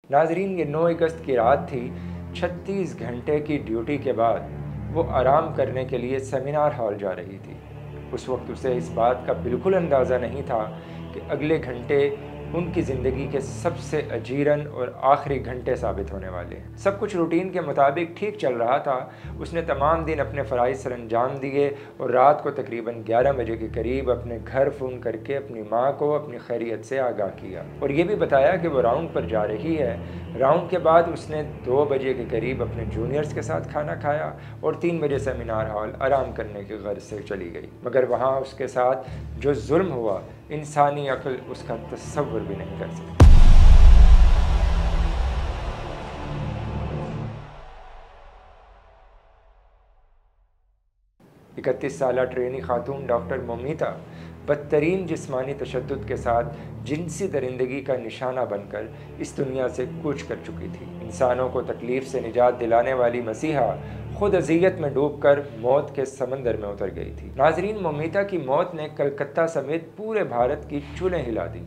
नाजरीन, ये 9 अगस्त की रात थी। 36 घंटे की ड्यूटी के बाद वो आराम करने के लिए सेमिनार हॉल जा रही थी। उस वक्त उसे इस बात का बिल्कुल अंदाज़ा नहीं था कि अगले घंटे उनकी ज़िंदगी के सबसे अजीरन और आखिरी घंटे साबित होने वाले हैं। सब कुछ रूटीन के मुताबिक ठीक चल रहा था। उसने तमाम दिन अपने फ़राइज़ सर अंजाम दिए और रात को तकरीबन 11 बजे के करीब अपने घर फ़ोन करके अपनी माँ को अपनी खैरियत से आगाह किया और ये भी बताया कि वो राउंड पर जा रही है। राउंड के बाद उसने 2 बजे के करीब अपने जूनियर्स के साथ खाना खाया और 3 बजे सेमिनार हॉल आराम करने की गर्ज से चली गई। मगर वहाँ उसके साथ जो जुल्म हुआ, इंसानी अक्ल उसका तसव्वुर भी नहीं कर सकती। 31 साला ट्रेनी खातून डॉक्टर मोमिता बदतरीन जिस्मानी तशद्दुद के साथ जिनसी दरिंदगी का निशाना बनकर इस दुनिया से कूच कर चुकी थी। इंसानों को तकलीफ़ से निजात दिलाने वाली मसीहा खुद अज़ियत में डूबकर मौत के समंदर में उतर गई थी। नाजरीन, मोमिता की मौत ने कलकत्ता समेत पूरे भारत की चूल्हें हिला दी।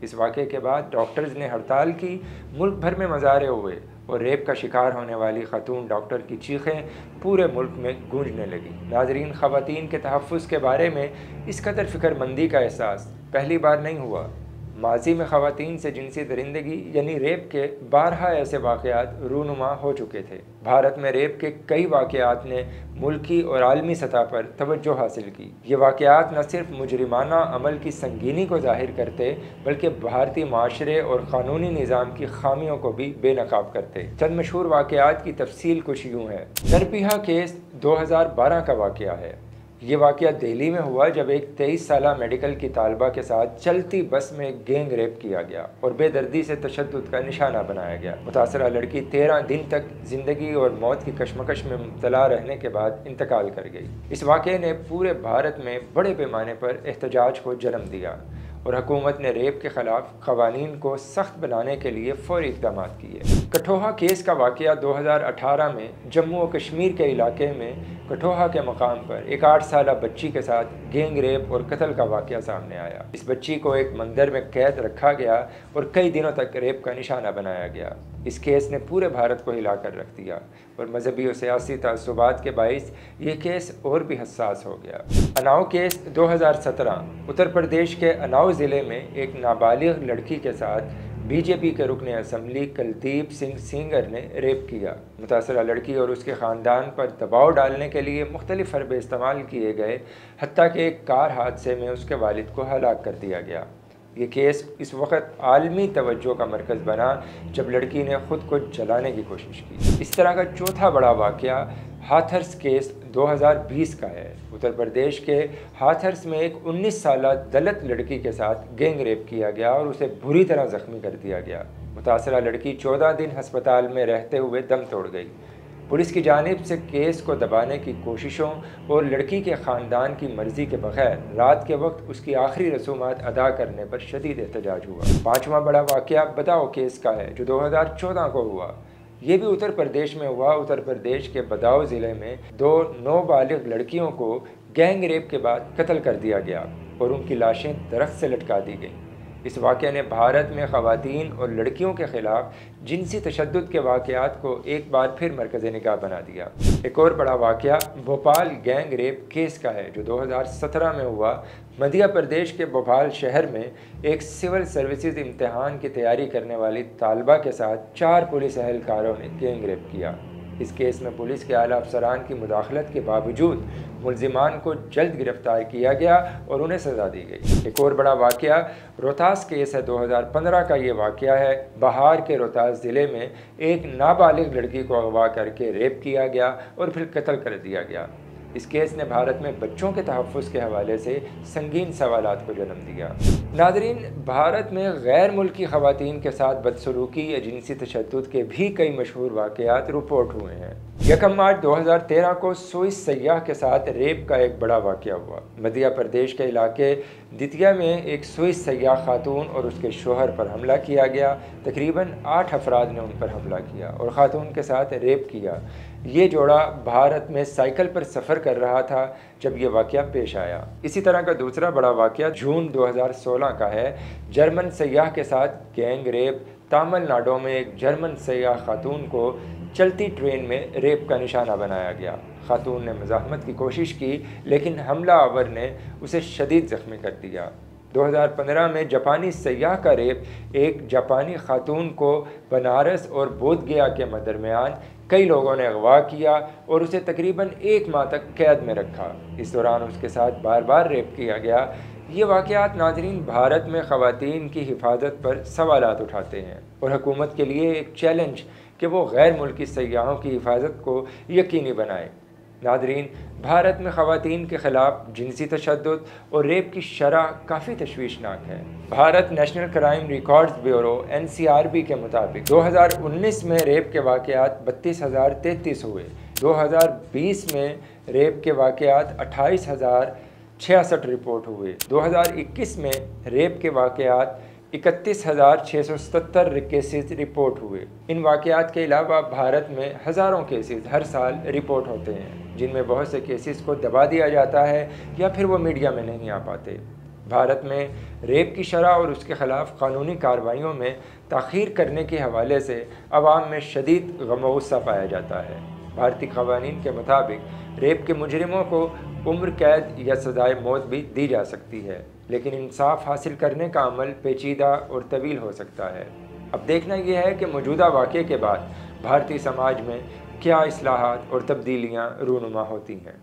इस वाक़े के बाद डॉक्टर्स ने हड़ताल की, मुल्क भर में मज़ारे हुए और रेप का शिकार होने वाली खातून डॉक्टर की चीखें पूरे मुल्क में गूंजने लगी। नाजरीन, ख़वातीन के तहफ़्फ़ुज़ के बारे में इस कदर फ़िक्रमंदी का एहसास पहली बार नहीं हुआ। माजी में ख़वातीन से जिनसी दरिंदगी यानी रेप के 12 ऐसे वाक़यात रूनुमा हो चुके थे। भारत में रेप के कई वाक़यात ने मुल्की और आलमी सतह पर तवज्जो हासिल की। ये वाक़यात न सिर्फ मुजरिमाना अमल की संगीनी को ज़ाहिर करते बल्कि भारतीय माशरे और क़ानूनी निज़ाम की खामियों को भी बेनकाब करते। चंद मशहूर वाक़यात की तफसील कुछ यूँ है। नरपिहा केस 2012 का वाक़या है। ये वाक़या दिल्ली में हुआ जब एक 23 साला मेडिकल की तालबा के साथ चलती बस में गैंग रेप किया गया और बेदर्दी से तशद्दुद का निशाना बनाया गया। मुतासरा लड़की 13 दिन तक ज़िंदगी और मौत की कशमकश में मुब्तला रहने के बाद इंतकाल कर गई। इस वाक़े ने पूरे भारत में बड़े पैमाने पर एहतजाज को जन्म दिया और हुकूमत ने रेप के ख़िलाफ़ क़वानीन को सख्त बनाने के लिए फ़ौरी इक़दाम किए। कठोहा केस का वाक़या 2018 में जम्मू और कश्मीर के इलाके में कठोहा के मकाम पर एक 8 साला बच्ची के साथ गैंग रेप और कत्ल का वाक़या सामने आया। इस बच्ची को एक मंदिर में कैद रखा गया और कई दिनों तक रेप का निशाना बनाया गया। इस केस ने पूरे भारत को हिला कर रख दिया और मजहबी और सियासी तअस्सुबात के बाइस ये केस और भी हसास हो गया। अनाव केस 2017 उत्तर प्रदेश के अनाव ज़िले में एक नाबालिग लड़की के साथ बीजेपी के रुकन असम्बली कुलदीप सिंह सेंगर ने रेप किया। मुतासरा लड़की और उसके ख़ानदान पर दबाव डालने के लिए मुख्तलिफ़ हरबे इस्तेमाल किए गए, हत्ता कि एक कार हादसे में उसके वालिद को हलाक कर दिया गया। ये केस इस वक्त आलमी तवज्जो का मरकज़ बना जब लड़की ने ख़ुद को जलाने की कोशिश की। इस तरह का चौथा बड़ा वाक़या हाथरस केस 2020 का है। उत्तर प्रदेश के हाथरस में एक 19 साला दलित लड़की के साथ गैंग रेप किया गया और उसे बुरी तरह ज़ख्मी कर दिया गया। मुतासरा लड़की 14 दिन हस्पताल में रहते हुए दम तोड़ गई। पुलिस की जानिब से केस को दबाने की कोशिशों और लड़की के ख़ानदान की मर्ज़ी के बगैर रात के वक्त उसकी आखिरी रसूमात अदा करने पर शदीद एहतजाज हुआ। पाँचवा बड़ा वाक़या बदाऊं केस का है जो 2014 को हुआ। ये भी उत्तर प्रदेश में हुआ। उत्तर प्रदेश के बदाऊं ज़िले में 2 नाबालिग लड़कियों को गैंग रेप के बाद कत्ल कर दिया गया और उनकी लाशें दरख्त से लटका दी गईं। इस वाक़े ने भारत में ख़वातीन और लड़कियों के ख़िलाफ़ जिनसी तशद्दुद के वाक़यात को एक बार फिर मरकज़ निगाह बना दिया। एक और बड़ा वाक़या भोपाल गैंग रेप केस का है जो 2017 में हुआ। मध्य प्रदेश के भोपाल शहर में एक सिविल सर्विसेज इम्तहान की तैयारी करने वाली तालबा के साथ 4 पुलिस एहलकारों ने गैंग रेप किया। इस केस में पुलिस के आला अफसरान की मुदाखलत के बावजूद मुलजिमान को जल्द गिरफ्तार किया गया और उन्हें सज़ा दी गई। एक और बड़ा वाक़या रोहतास केस है। 2015 का ये वाक़या है। बिहार के रोहतास ज़िले में एक नाबालिग लड़की को अगवा करके रेप किया गया और फिर कत्ल कर दिया गया। इस केस ने भारत में बच्चों के तहफ़्फ़ुज़ के हवाले से संगीन सवालात को जन्म दिया। नाज़रीन, भारत में गैर मुल्की ख़वातीन के साथ बदसलूकी या जिनसी तशद्दुद के भी कई मशहूर वाक़यात रिपोर्ट हुए हैं। 1 मार्च 2013 को स्विस सयाह के साथ रेप का एक बड़ा वाक़या हुआ। मध्य प्रदेश के इलाके दितिया में एक स्विस सयाह खातून और उसके शोहर पर हमला किया गया। तकरीबन 8 अफराद ने उन पर हमला किया और ख़ातून के साथ रेप किया। ये जोड़ा भारत में साइकिल पर सफ़र कर रहा था जब ये वाक़या पेश आया। इसी तरह का दूसरा बड़ा वाक़या जून 2016 का है। जर्मन सयाह के साथ गैंग रेप, تامل ناڈو میں ایک جرمن سیاح خاتون کو چلتی ٹرین میں ریپ کا نشانہ بنایا گیا۔ خاتون نے مزاحمت کی کوشش کی لیکن حملہ آور نے اسے شدید زخمی کر دیا۔ 2015 میں جاپانی سیاح کا ریپ ایک جاپانی خاتون کو بنارس اور بودھ گیا کے درمیان کئی لوگوں نے اغوا کیا اور اسے تقریباً 1 ماہ تک قید میں رکھا۔ اس دوران اس کے ساتھ بار بار ریپ کیا گیا۔ یہ واقعات ناظرین بھارت میں خواتین کی حفاظت پر سوالات اٹھاتے ہیں اور حکومت کے لیے ایک چیلنج کہ وہ غیر ملکی سیاحوں کی حفاظت کو یقینی بنائے۔ ناظرین، بھارت میں خواتین کے خلاف جنسی تشدد اور ریپ کی شرح کافی تشویشناک ہے۔ Bharat national crime records bureau NCRB کے مطابق 2019 میں ریپ کے واقعات 32,033 ہوئے۔ 2020 میں ریپ کے واقعات 28,066 رپورٹ ہوئے۔ 2021 میں ریپ کے واقعات 31,677 کیسز رپورٹ ہوئے۔ ان واقعات کے علاوہ بھارت میں ہزاروں کیسز ہر سال رپورٹ ہوتے ہیں، جن میں بہت سے کیسز کو دبا دیا جاتا ہے یا پھر وہ میڈیا میں نہیں آ پاتے۔ بھارت میں ریپ کی شرح اور اس کے خلاف قانونی کارروائیوں میں تاخیر کرنے کے حوالے سے عوام میں شدید غم و غصہ پایا جاتا ہے۔ بھارتی قوانین کے مطابق ریپ کے مجرموں کو عمر قید یا سزائے موت بھی دی جا سکتی ہے، لیکن انصاف حاصل کرنے کا عمل پیچیدہ اور طویل ہو سکتا ہے۔ اب دیکھنا یہ ہے کہ موجودہ واقعے کے بعد بھارتی سماج میں کیا اصلاحات اور تبدیلیاں رونما ہوتی ہیں۔